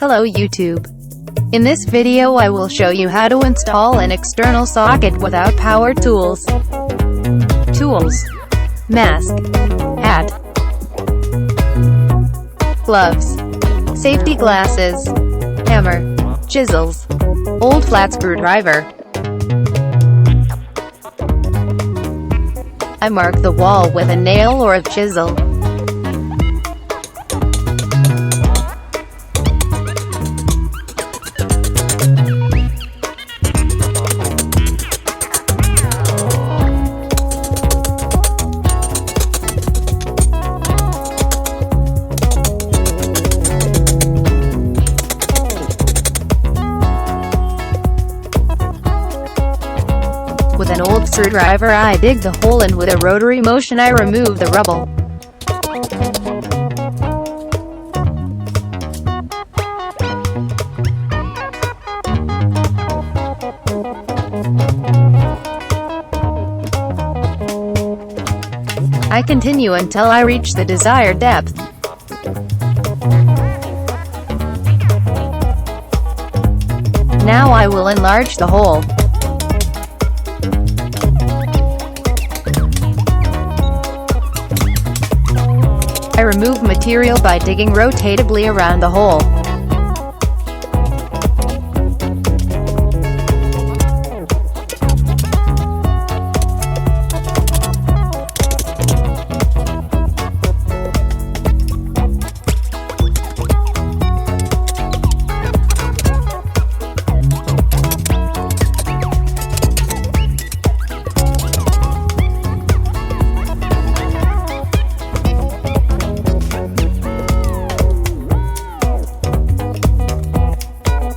Hello YouTube. In this video I will show you how to install an external socket without power tools. Tools: mask, hat, gloves, safety glasses, hammer, chisels, old flat screwdriver. I mark the wall with a nail or a chisel. With an old screwdriver I dig the hole, and with a rotary motion I remove the rubble. I continue until I reach the desired depth. Now I will enlarge the hole. I remove material by digging rotatably around the hole.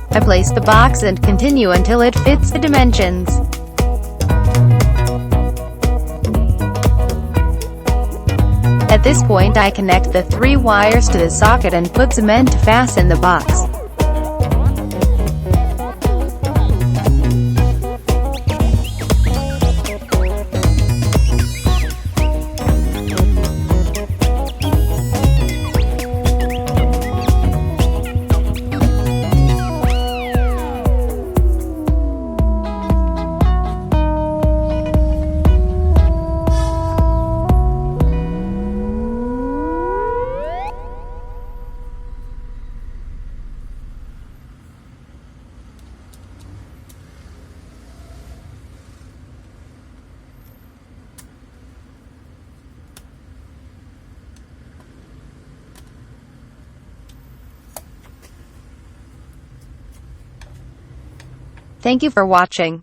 I place the box and continue until it fits the dimensions. At this point I connect the 3 wires to the socket and put cement to fasten the box. Thank you for watching.